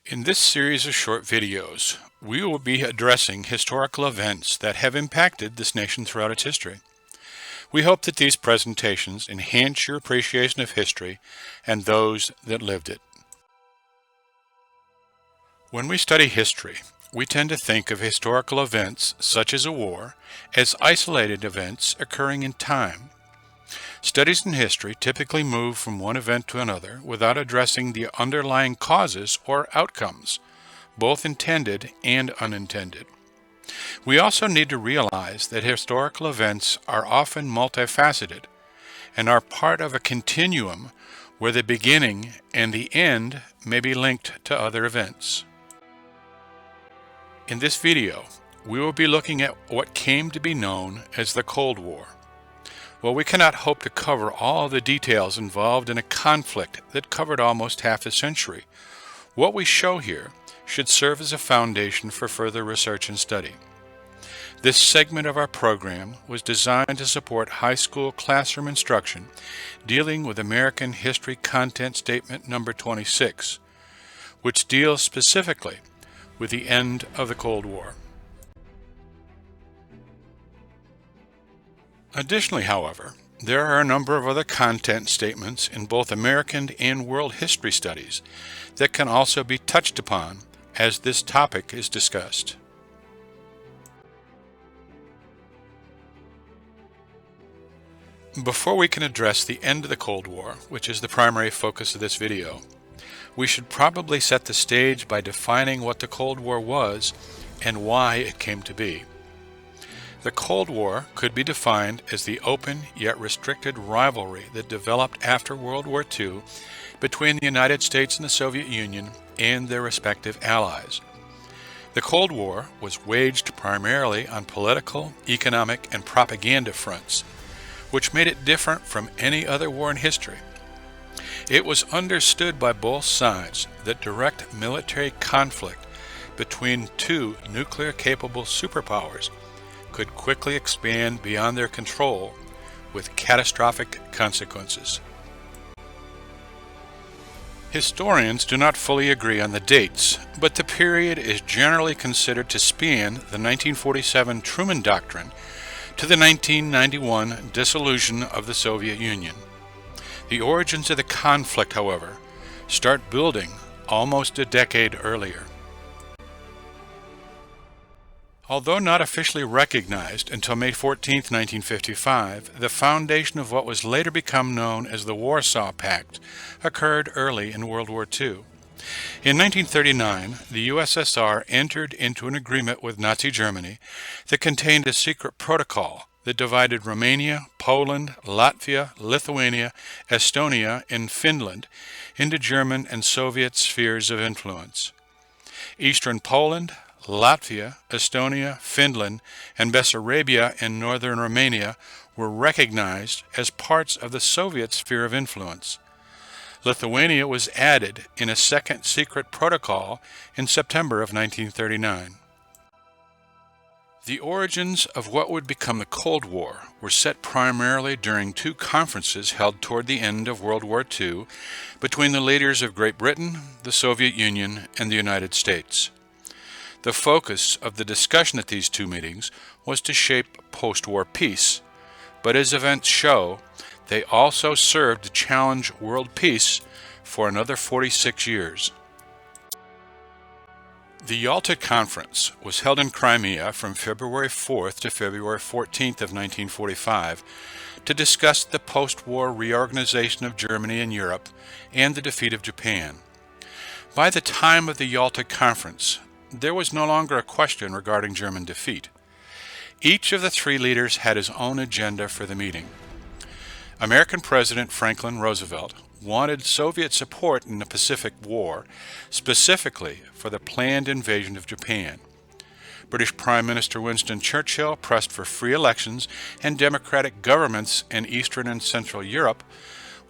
In this series of short videos, we will be addressing historical events that have impacted this nation throughout its history. We hope that these presentations enhance your appreciation of history and those that lived it. When we study history, we tend to think of historical events, such as a war, as isolated events occurring in time. Studies in history typically move from one event to another without addressing the underlying causes or outcomes, both intended and unintended. We also need to realize that historical events are often multifaceted and are part of a continuum where the beginning and the end may be linked to other events. In this video, we will be looking at what came to be known as the Cold War. While we cannot hope to cover all the details involved in a conflict that covered almost half a century, what we show here should serve as a foundation for further research and study. This segment of our program was designed to support high school classroom instruction dealing with American History Content Statement number 26, which deals specifically with the end of the Cold War. Additionally, however, there are a number of other content statements in both American and world history studies that can also be touched upon as this topic is discussed. Before we can address the end of the Cold War, which is the primary focus of this video, we should probably set the stage by defining what the Cold War was and why it came to be. The Cold War could be defined as the open yet restricted rivalry that developed after World War II between the United States and the Soviet Union and their respective allies. The Cold War was waged primarily on political, economic, and propaganda fronts, which made it different from any other war in history. It was understood by both sides that direct military conflict between two nuclear-capable superpowers could quickly expand beyond their control with catastrophic consequences. Historians do not fully agree on the dates, but the period is generally considered to span the 1947 Truman Doctrine to the 1991 dissolution of the Soviet Union. The origins of the conflict, however, start building almost a decade earlier. Although not officially recognized until May 14, 1955, the foundation of what was later become known as the Warsaw Pact occurred early in World War II. In 1939, the USSR entered into an agreement with Nazi Germany that contained a secret protocol that divided Romania, Poland, Latvia, Lithuania, Estonia, and Finland into German and Soviet spheres of influence. Eastern Poland, Latvia, Estonia, Finland, and Bessarabia in northern Romania were recognized as parts of the Soviet sphere of influence. Lithuania was added in a second secret protocol in September of 1939. The origins of what would become the Cold War were set primarily during two conferences held toward the end of World War II between the leaders of Great Britain, the Soviet Union, and the United States. The focus of the discussion at these two meetings was to shape post-war peace, but as events show, they also served to challenge world peace for another 46 years. The Yalta Conference was held in Crimea from February 4th to February 14th of 1945 to discuss the post-war reorganization of Germany and Europe and the defeat of Japan. By the time of the Yalta Conference, there was no longer a question regarding German defeat. Each of the three leaders had his own agenda for the meeting. American President Franklin Roosevelt wanted Soviet support in the Pacific War, specifically for the planned invasion of Japan. British Prime Minister Winston Churchill pressed for free elections and democratic governments in Eastern and Central Europe,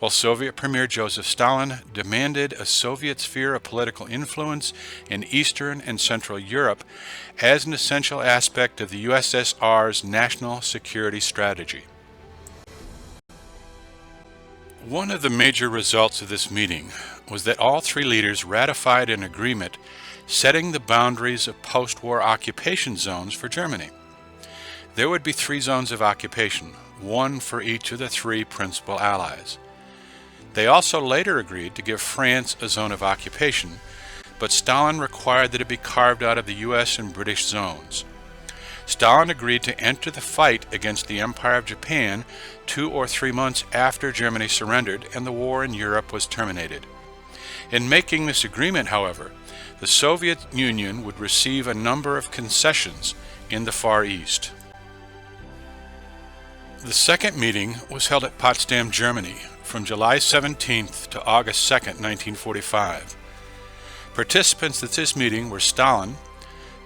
while Soviet Premier Joseph Stalin demanded a Soviet sphere of political influence in Eastern and Central Europe as an essential aspect of the USSR's national security strategy. One of the major results of this meeting was that all three leaders ratified an agreement setting the boundaries of post-war occupation zones for Germany. There would be 3 zones of occupation, one for each of the 3 principal allies. They also later agreed to give France a zone of occupation, but Stalin required that it be carved out of the US and British zones. Stalin agreed to enter the fight against the Empire of Japan 2 or 3 months after Germany surrendered and the war in Europe was terminated. In making this agreement, however, the Soviet Union would receive a number of concessions in the Far East. The second meeting was held at Potsdam, Germany, from July 17th to August 2nd, 1945. Participants at this meeting were Stalin,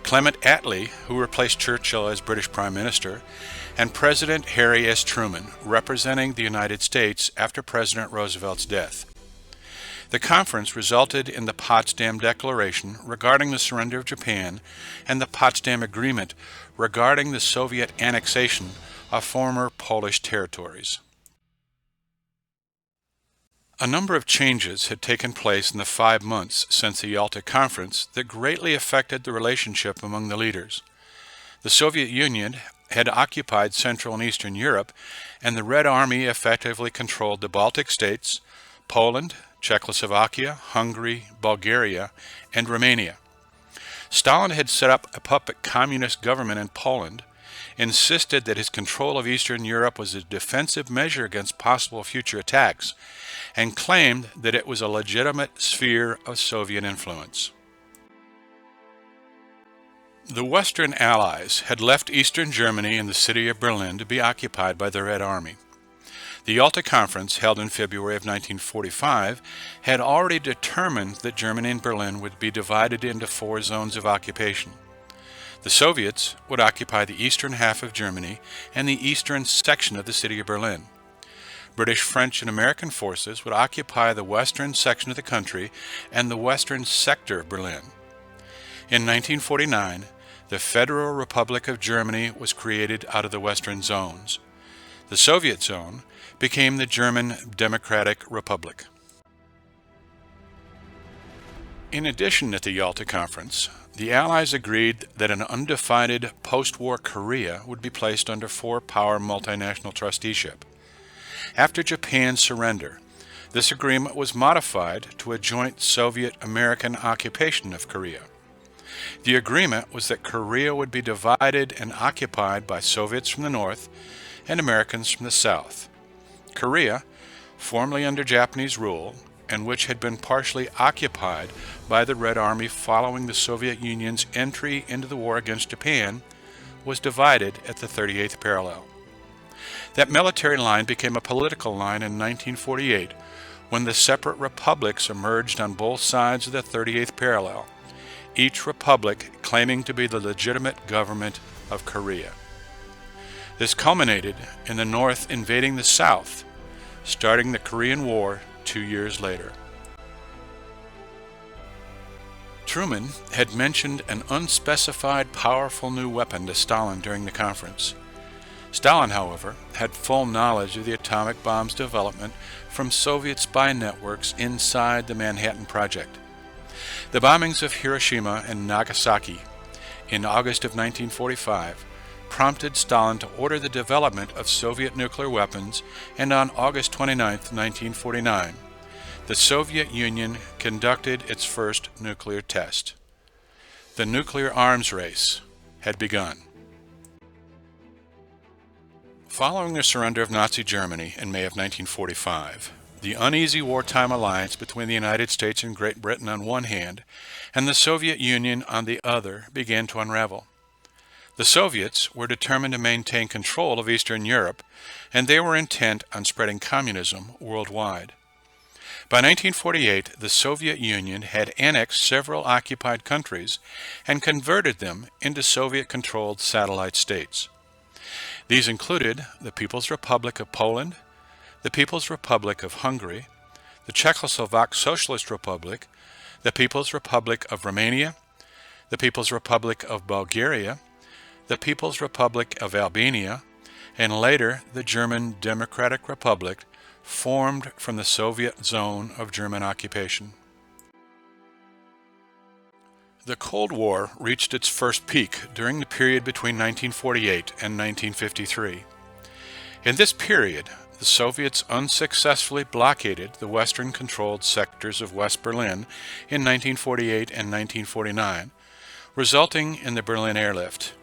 Clement Attlee, who replaced Churchill as British Prime Minister, and President Harry S. Truman, representing the United States after President Roosevelt's death. The conference resulted in the Potsdam Declaration regarding the surrender of Japan and the Potsdam Agreement regarding the Soviet annexation of former Polish territories. A number of changes had taken place in the 5 months since the Yalta Conference that greatly affected the relationship among the leaders. The Soviet Union had occupied Central and Eastern Europe, and the Red Army effectively controlled the Baltic states, Poland, Czechoslovakia, Hungary, Bulgaria, and Romania. Stalin had set up a puppet communist government in Poland, insisted that his control of Eastern Europe was a defensive measure against possible future attacks, and claimed that it was a legitimate sphere of Soviet influence. The Western Allies had left Eastern Germany and the city of Berlin to be occupied by the Red Army. The Yalta Conference, held in February of 1945, had already determined that Germany and Berlin would be divided into 4 zones of occupation. The Soviets would occupy the eastern half of Germany and the eastern section of the city of Berlin. British, French, and American forces would occupy the western section of the country and the western sector of Berlin. In 1949, the Federal Republic of Germany was created out of the western zones. The Soviet zone became the German Democratic Republic. In addition, at the Yalta Conference, the Allies agreed that an undivided post-war Korea would be placed under 4-power multinational trusteeship. After Japan's surrender, this agreement was modified to a joint Soviet-American occupation of Korea. The agreement was that Korea would be divided and occupied by Soviets from the north and Americans from the south. Korea, formerly under Japanese rule, and which had been partially occupied by the Red Army following the Soviet Union's entry into the war against Japan, was divided at the 38th parallel. That military line became a political line in 1948 when the separate republics emerged on both sides of the 38th parallel, each republic claiming to be the legitimate government of Korea. This culminated in the North invading the South, starting the Korean War 2 years later. Truman had mentioned an unspecified powerful new weapon to Stalin during the conference. Stalin, however, had full knowledge of the atomic bomb's development from Soviet spy networks inside the Manhattan Project. The bombings of Hiroshima and Nagasaki in August of 1945 prompted Stalin to order the development of Soviet nuclear weapons, and on August 29, 1949, the Soviet Union conducted its first nuclear test. The nuclear arms race had begun. Following the surrender of Nazi Germany in May of 1945, the uneasy wartime alliance between the United States and Great Britain on one hand and the Soviet Union on the other began to unravel. The Soviets were determined to maintain control of Eastern Europe, and they were intent on spreading communism worldwide. By 1948, the Soviet Union had annexed several occupied countries and converted them into Soviet-controlled satellite states. These included the People's Republic of Poland, the People's Republic of Hungary, the Czechoslovak Socialist Republic, the People's Republic of Romania, the People's Republic of Bulgaria, the People's Republic of Albania, and later the German Democratic Republic, formed from the Soviet zone of German occupation. The Cold War reached its first peak during the period between 1948 and 1953. In this period, the Soviets unsuccessfully blockaded the Western-controlled sectors of West Berlin in 1948 and 1949, resulting in the Berlin Airlift.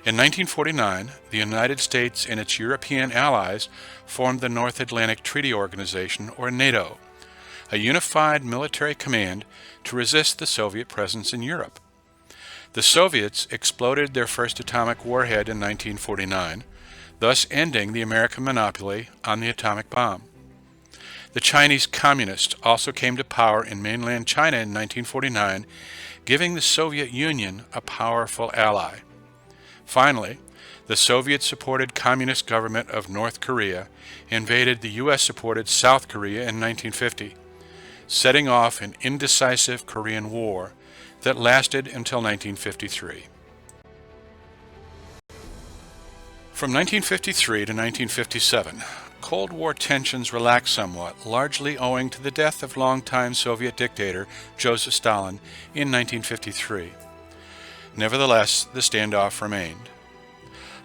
In 1949, the United States and its European allies formed the North Atlantic Treaty Organization, or NATO, a unified military command to resist the Soviet presence in Europe. The Soviets exploded their first atomic warhead in 1949, thus ending the American monopoly on the atomic bomb. The Chinese Communists also came to power in mainland China in 1949, giving the Soviet Union a powerful ally. Finally, the Soviet-supported Communist government of North Korea invaded the U.S.-supported South Korea in 1950, setting off an indecisive Korean War that lasted until 1953. From 1953 to 1957, Cold War tensions relaxed somewhat, largely owing to the death of longtime Soviet dictator Joseph Stalin in 1953. Nevertheless, the standoff remained.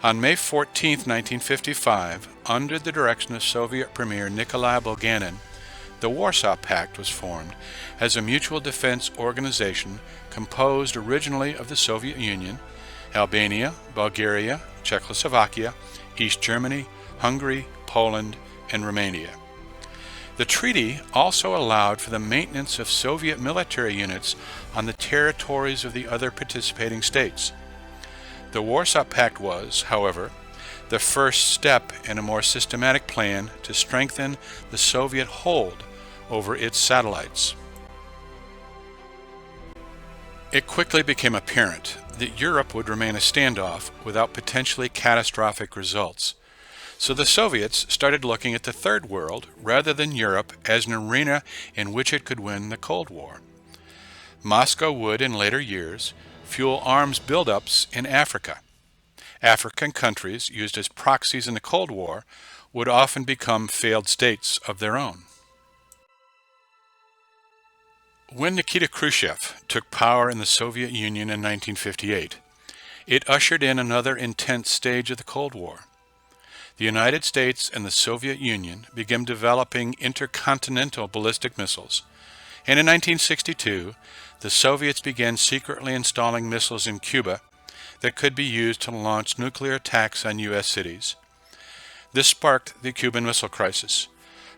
On May 14, 1955, under the direction of Soviet Premier Nikolai Bulganin, the Warsaw Pact was formed as a mutual defense organization composed originally of the Soviet Union, Albania, Bulgaria, Czechoslovakia, East Germany, Hungary, Poland, and Romania. The treaty also allowed for the maintenance of Soviet military units on the territories of the other participating states. The Warsaw Pact was, however, the first step in a more systematic plan to strengthen the Soviet hold over its satellites. It quickly became apparent that Europe would remain a standoff without potentially catastrophic results. So the Soviets started looking at the Third World rather than Europe as an arena in which it could win the Cold War. Moscow would, in later years, fuel arms buildups in Africa. African countries, used as proxies in the Cold War, would often become failed states of their own. When Nikita Khrushchev took power in the Soviet Union in 1958, it ushered in another intense stage of the Cold War. The United States and the Soviet Union began developing intercontinental ballistic missiles, and in 1962, the Soviets began secretly installing missiles in Cuba that could be used to launch nuclear attacks on U.S. cities. This sparked the Cuban Missile Crisis,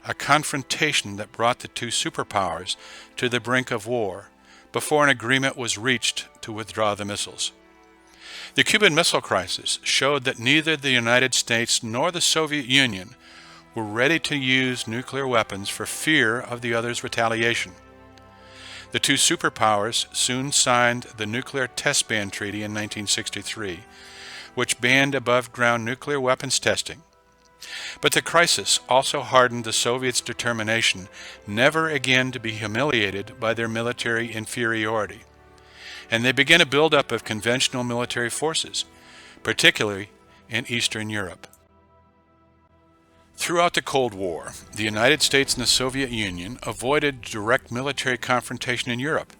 a confrontation that brought the two superpowers to the brink of war before an agreement was reached to withdraw the missiles. The Cuban Missile Crisis showed that neither the United States nor the Soviet Union were ready to use nuclear weapons for fear of the other's retaliation. The two superpowers soon signed the Nuclear Test Ban Treaty in 1963, which banned above-ground nuclear weapons testing. But the crisis also hardened the Soviets' determination never again to be humiliated by their military inferiority, and they began a buildup of conventional military forces, particularly in Eastern Europe. Throughout the Cold War, the United States and the Soviet Union avoided direct military confrontation in Europe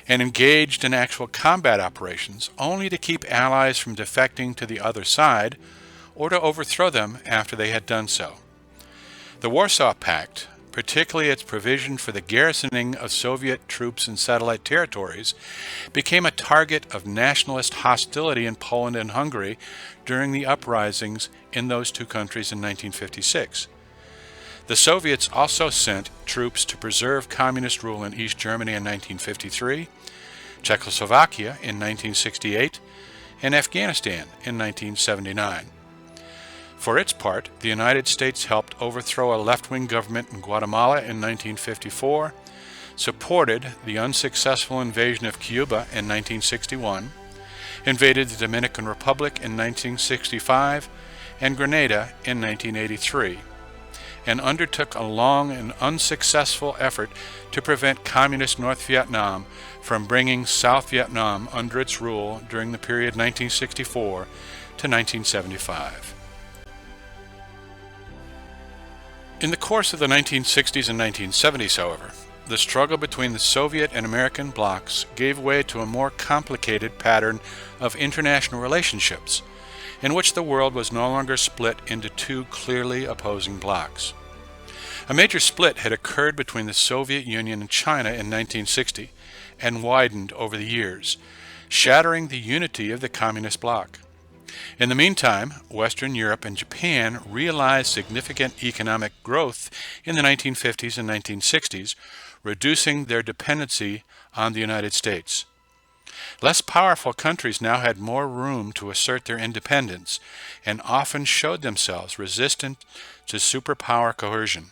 and engaged in actual combat operations only to keep allies from defecting to the other side or to overthrow them after they had done so. The Warsaw Pact, particularly its provision for the garrisoning of Soviet troops in satellite territories, became a target of nationalist hostility in Poland and Hungary during the uprisings in those two countries in 1956. The Soviets also sent troops to preserve communist rule in East Germany in 1953, Czechoslovakia in 1968, and Afghanistan in 1979. For its part, the United States helped overthrow a left-wing government in Guatemala in 1954, supported the unsuccessful invasion of Cuba in 1961, invaded the Dominican Republic in 1965, and Grenada in 1983, and undertook a long and unsuccessful effort to prevent Communist North Vietnam from bringing South Vietnam under its rule during the period 1964 to 1975. In the course of the 1960s and 1970s, however, the struggle between the Soviet and American blocs gave way to a more complicated pattern of international relationships, in which the world was no longer split into two clearly opposing blocs. A major split had occurred between the Soviet Union and China in 1960 and widened over the years, shattering the unity of the communist bloc. In the meantime, Western Europe and Japan realized significant economic growth in the 1950s and 1960s, reducing their dependency on the United States. Less powerful countries now had more room to assert their independence and often showed themselves resistant to superpower coercion.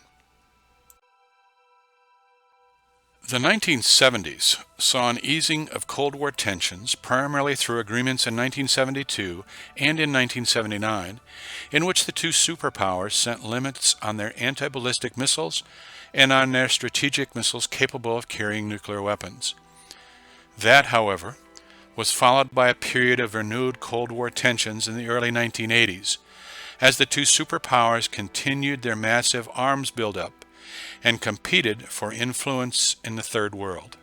The 1970s saw an easing of Cold War tensions primarily through agreements in 1972 and in 1979, in which the two superpowers set limits on their anti-ballistic missiles and on their strategic missiles capable of carrying nuclear weapons. That, however, was followed by a period of renewed Cold War tensions in the early 1980s, as the two superpowers continued their massive arms buildup and competed for influence in the Third World.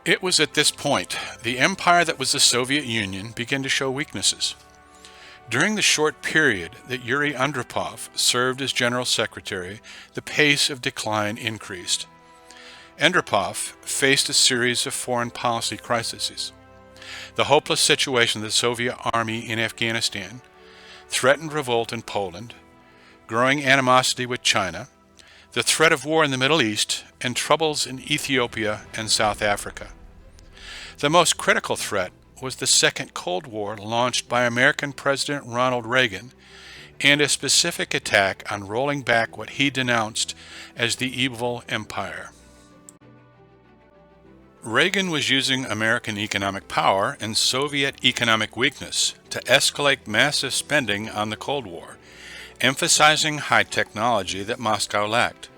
It was at this point the empire that was the Soviet Union began to show weaknesses. During the short period that Yuri Andropov served as General Secretary, the pace of decline increased. Andropov faced a series of foreign policy crises. The hopeless situation of the Soviet army in Afghanistan, threatened revolt in Poland, growing animosity with China, the threat of war in the Middle East, and troubles in Ethiopia and South Africa. The most critical threat was the Second Cold War launched by American President Ronald Reagan, and a specific attack on rolling back what he denounced as the evil empire. Reagan was using American economic power and Soviet economic weakness to escalate massive spending on the Cold War, emphasizing high technology that Moscow lacked.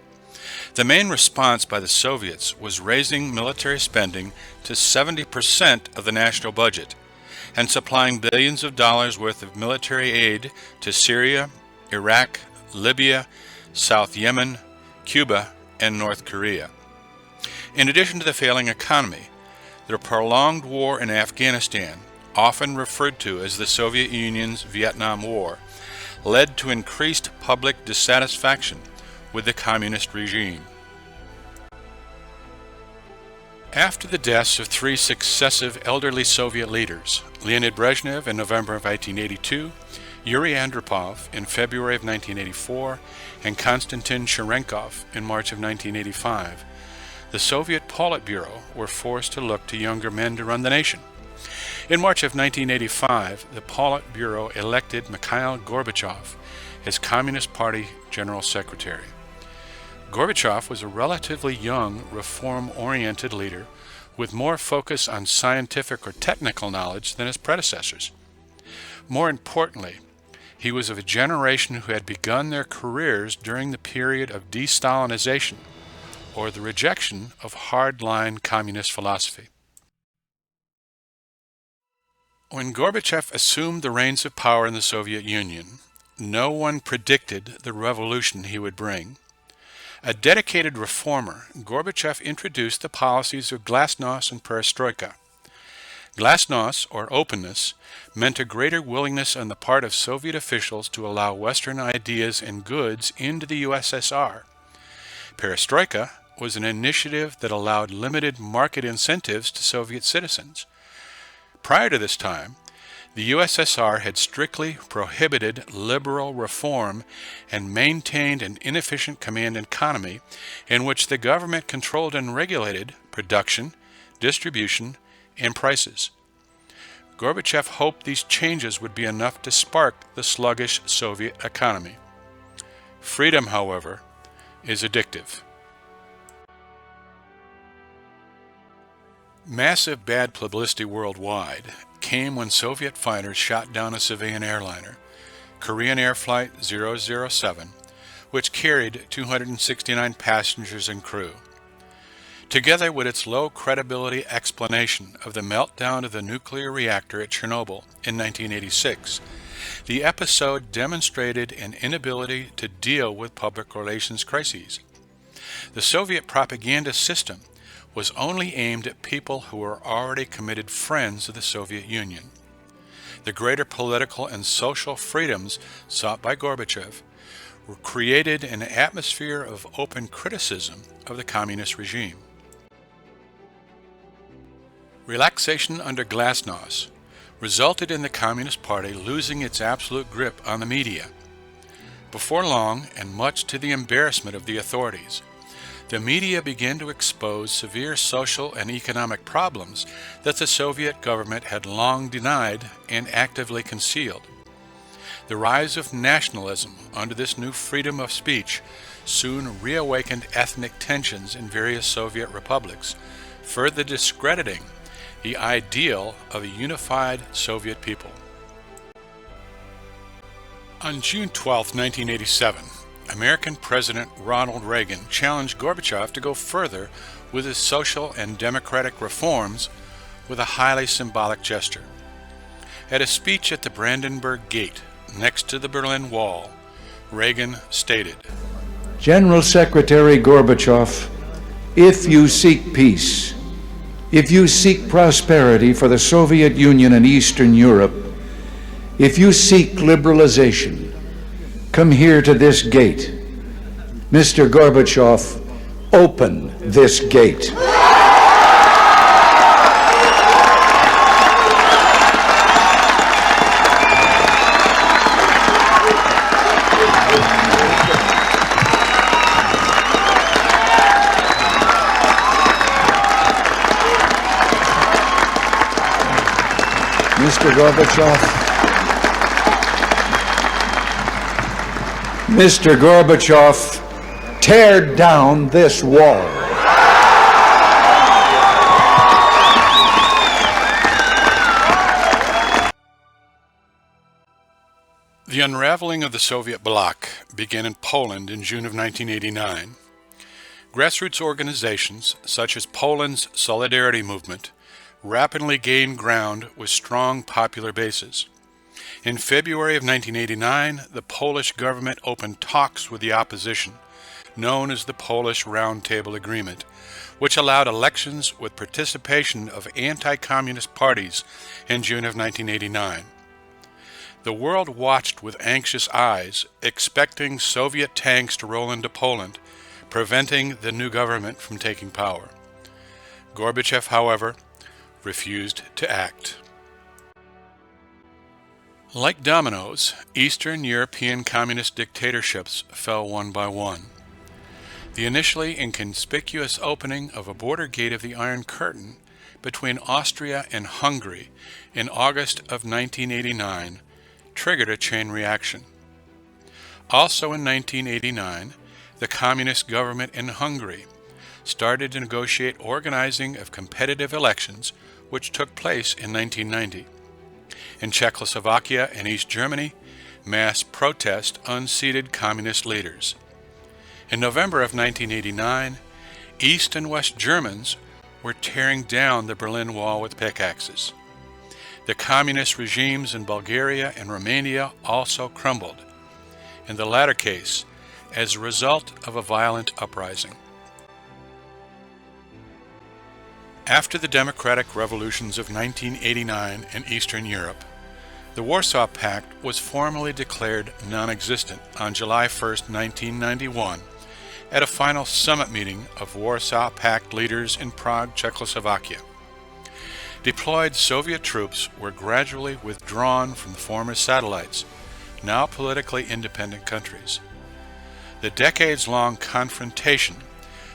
The main response by the Soviets was raising military spending to 70% of the national budget and supplying billions of dollars worth of military aid to Syria, Iraq, Libya, South Yemen, Cuba, and North Korea. In addition to the failing economy, the prolonged war in Afghanistan, often referred to as the Soviet Union's Vietnam War, led to increased public dissatisfaction with the communist regime. After the deaths of three successive elderly Soviet leaders, Leonid Brezhnev in November of 1982, Yuri Andropov in February of 1984, and Konstantin Cherenkov in March of 1985, the Soviet Politburo were forced to look to younger men to run the nation. In March of 1985, the Politburo elected Mikhail Gorbachev as Communist Party General Secretary. Gorbachev was a relatively young, reform-oriented leader with more focus on scientific or technical knowledge than his predecessors. More importantly, he was of a generation who had begun their careers during the period of de-Stalinization, or the rejection of hardline communist philosophy. When Gorbachev assumed the reins of power in the Soviet Union, no one predicted the revolution he would bring. A dedicated reformer, Gorbachev introduced the policies of Glasnost and Perestoika. Glasnost, or openness, meant a greater willingness on the part of Soviet officials to allow Western ideas and goods into the USSR. Perestroika was an initiative that allowed limited market incentives to Soviet citizens. Prior to this time, the USSR had strictly prohibited liberal reform and maintained an inefficient command economy in which the government controlled and regulated production, distribution, and prices. Gorbachev hoped these changes would be enough to spark the sluggish Soviet economy. Freedom, however, is addictive. Massive bad publicity worldwide came when Soviet fighters shot down a civilian airliner, Korean Air Flight 007, which carried 269 passengers and crew. Together with its low credibility explanation of the meltdown of the nuclear reactor at Chernobyl in 1986, The episode demonstrated an inability to deal with public relations crises. The Soviet propaganda system was only aimed at people who were already committed friends of the Soviet Union. The greater political and social freedoms sought by Gorbachev created an atmosphere of open criticism of the communist regime. Relaxation under Glasnost resulted in the Communist Party losing its absolute grip on the media. Before long, and much to the embarrassment of the authorities, the media began to expose severe social and economic problems that the Soviet government had long denied and actively concealed. The rise of nationalism under this new freedom of speech soon reawakened ethnic tensions in various Soviet republics, further discrediting the ideal of a unified Soviet people. On June 12, 1987, American President Ronald Reagan challenged Gorbachev to go further with his social and democratic reforms with a highly symbolic gesture. At a speech at the Brandenburg Gate, next to the Berlin Wall, Reagan stated, General Secretary Gorbachev, if you seek peace, if you seek prosperity for the Soviet Union and Eastern Europe, if you seek liberalization, come here to this gate. Mr. Gorbachev, open this gate. Mr. Gorbachev, tear down this wall. The unraveling of the Soviet bloc began in Poland in June of 1989. Grassroots organizations, such as Poland's Solidarity Movement, rapidly gained ground with strong popular bases. In February of 1989, the Polish government opened talks with the opposition, known as the Polish Round Table Agreement, which allowed elections with participation of anti-communist parties in June of 1989. The world watched with anxious eyes, expecting Soviet tanks to roll into Poland, preventing the new government from taking power. Gorbachev, however, refused to act. Like dominoes, Eastern European communist dictatorships fell one by one. The initially inconspicuous opening of a border gate of the Iron Curtain between Austria and Hungary in August of 1989 triggered a chain reaction. Also in 1989, the communist government in Hungary started to negotiate organizing of competitive elections, which took place in 1990. In Czechoslovakia and East Germany, mass protest unseated communist leaders. In November of 1989, East and West Germans were tearing down the Berlin Wall with pickaxes. The communist regimes in Bulgaria and Romania also crumbled, in the latter case as a result of a violent uprising. After the democratic revolutions of 1989 in Eastern Europe, the Warsaw Pact was formally declared non-existent on July 1, 1991, at a final summit meeting of Warsaw Pact leaders in Prague, Czechoslovakia. Deployed Soviet troops were gradually withdrawn from the former satellites, now politically independent countries. The decades-long confrontation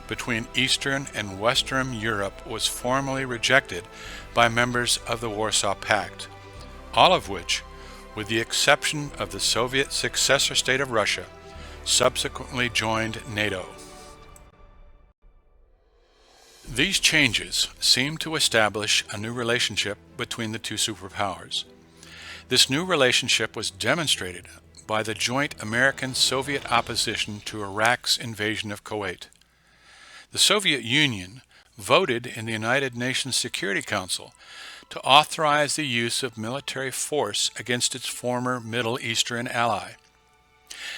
between Eastern and Western Europe was formally rejected by members of the Warsaw Pact, all of which, with the exception of the Soviet successor state of Russia, subsequently joined NATO. These changes seemed to establish a new relationship between the two superpowers. This new relationship was demonstrated by the joint American-Soviet opposition to Iraq's invasion of Kuwait. The Soviet Union voted in the United Nations Security Council to authorize the use of military force against its former Middle Eastern ally.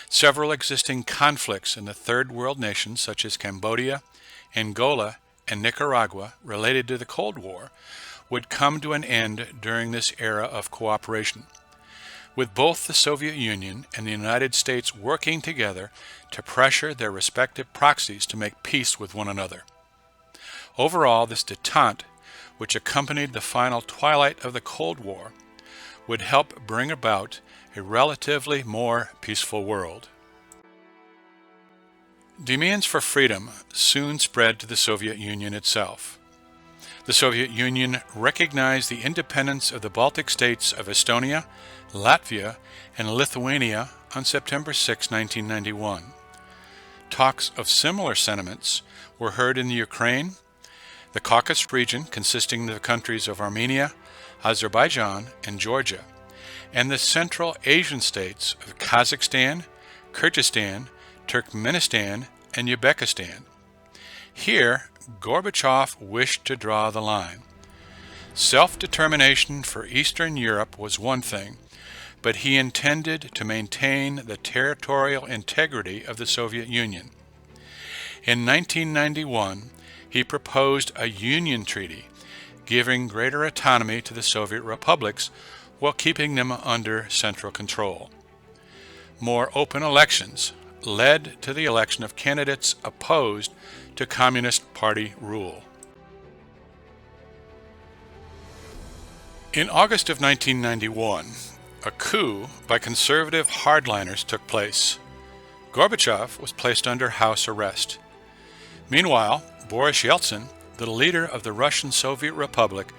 Several existing conflicts in the Third World nations such as Cambodia, Angola, and Nicaragua related to the Cold War would come to an end during this era of cooperation, with both the Soviet Union and the United States working together to pressure their respective proxies to make peace with one another. Overall, this détente, which accompanied the final twilight of the Cold War, would help bring about a relatively more peaceful world. Demands for freedom soon spread to the Soviet Union itself. The Soviet Union recognized the independence of the Baltic states of Estonia, Latvia, and Lithuania on September 6, 1991. Talks of similar sentiments were heard in the Ukraine, the Caucasus region consisting of the countries of Armenia, Azerbaijan, and Georgia, and the Central Asian states of Kazakhstan, Kyrgyzstan, Turkmenistan, and Uzbekistan. Here, Gorbachev wished to draw the line. Self-determination for Eastern Europe was one thing, but he intended to maintain the territorial integrity of the Soviet Union. In 1991, he proposed a Union Treaty, giving greater autonomy to the Soviet republics while keeping them under central control. More open elections led to the election of candidates opposed to Communist Party rule. In August of 1991, a coup by conservative hardliners took place. Gorbachev was placed under house arrest. Meanwhile, Boris Yeltsin, the leader of the Russian Soviet Republic,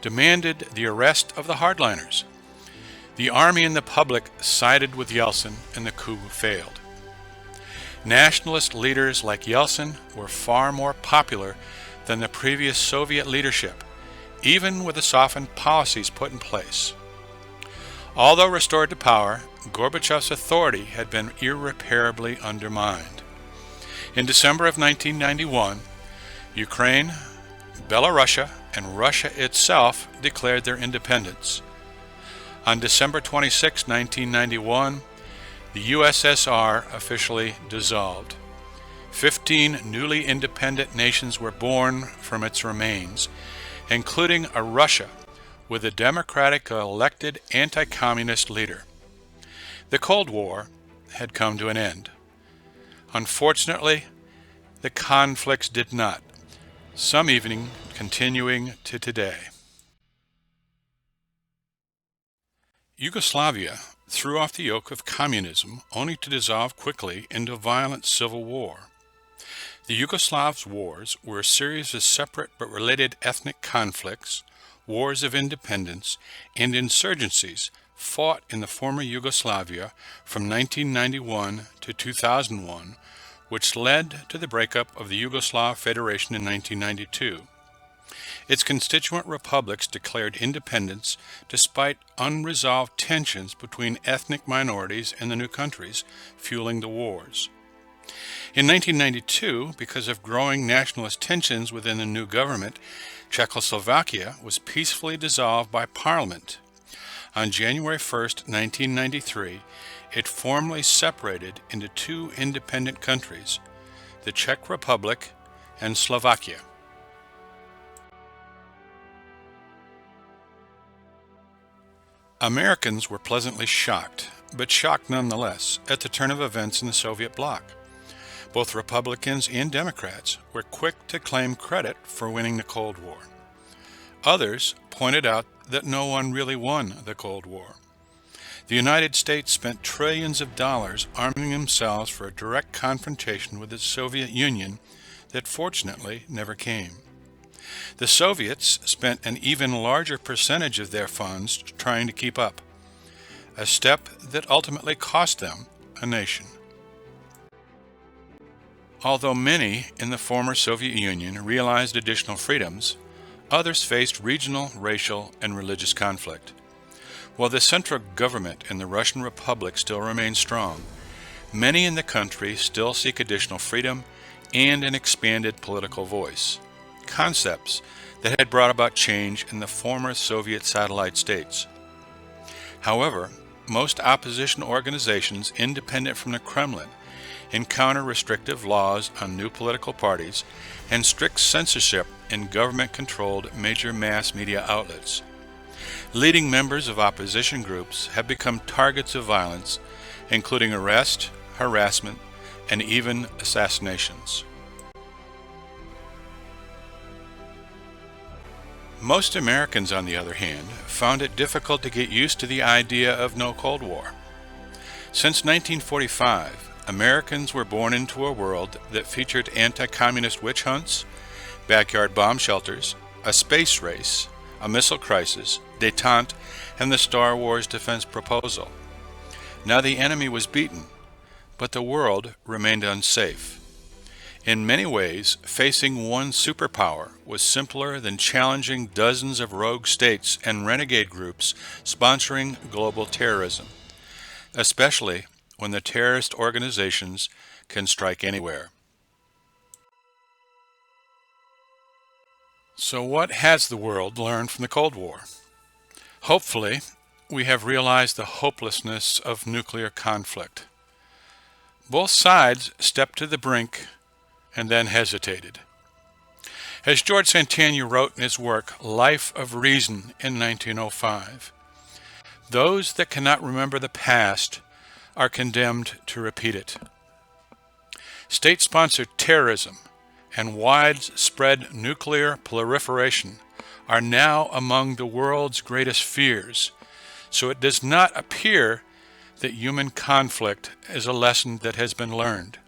demanded the arrest of the hardliners. The army and the public sided with Yeltsin, and the coup failed. Nationalist leaders like Yeltsin were far more popular than the previous Soviet leadership, even with the softened policies put in place. Although restored to power, Gorbachev's authority had been irreparably undermined. In December of 1991, Ukraine, Belarus, and Russia itself declared their independence. On December 26, 1991, the USSR officially dissolved. 15 newly independent nations were born from its remains, including a Russia with a democratically elected anti-communist leader. The Cold War had come to an end. Unfortunately, the conflicts did not, some even continuing to today. Yugoslavia threw off the yoke of communism only to dissolve quickly into violent civil war. The Yugoslav wars were a series of separate but related ethnic conflicts, wars of independence, and insurgencies fought in the former Yugoslavia from 1991 to 2001, which led to the breakup of the Yugoslav Federation in 1992. Its constituent republics declared independence despite unresolved tensions between ethnic minorities in the new countries, fueling the wars. In 1992, because of growing nationalist tensions within the new government, Czechoslovakia was peacefully dissolved by Parliament. On January 1, 1993, it formally separated into two independent countries, the Czech Republic and Slovakia. Americans were pleasantly shocked, but shocked nonetheless, at the turn of events in the Soviet bloc. Both Republicans and Democrats were quick to claim credit for winning the Cold War. Others pointed out that no one really won the Cold War. The United States spent trillions of dollars arming themselves for a direct confrontation with the Soviet Union that fortunately never came. The Soviets spent an even larger percentage of their funds trying to keep up, a step that ultimately cost them a nation. Although many in the former Soviet Union realized additional freedoms, others faced regional, racial, and religious conflict. While the central government in the Russian Republic still remains strong, many in the country still seek additional freedom and an expanded political voice, concepts that had brought about change in the former Soviet satellite states. However, most opposition organizations independent from the Kremlin encounter restrictive laws on new political parties and strict censorship in government-controlled major mass media outlets. Leading members of opposition groups have become targets of violence, including arrest, harassment, and even assassinations. Most Americans, on the other hand, found it difficult to get used to the idea of no Cold War. Since 1945, Americans were born into a world that featured anti-communist witch hunts, backyard bomb shelters, a space race, a missile crisis, détente, and the Star Wars defense proposal. Now the enemy was beaten, but the world remained unsafe. In many ways, facing one superpower was simpler than challenging dozens of rogue states and renegade groups sponsoring global terrorism, especially when the terrorist organizations can strike anywhere. So what has the world learned from the Cold War? Hopefully, we have realized the hopelessness of nuclear conflict. Both sides stepped to the brink and then hesitated. As George Santayana wrote in his work Life of Reason in 1905, those that cannot remember the past are condemned to repeat it. State-sponsored terrorism and widespread nuclear proliferation are now among the world's greatest fears, so it does not appear that human conflict is a lesson that has been learned.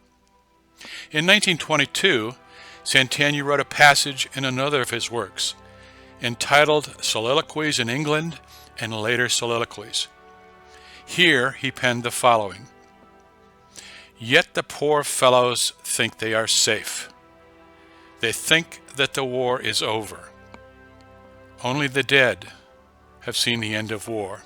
In 1922, Santayana wrote a passage in another of his works, entitled Soliloquies in England and Later Soliloquies. Here he penned the following: "Yet the poor fellows think they are safe. They think that the war is over. Only the dead have seen the end of war."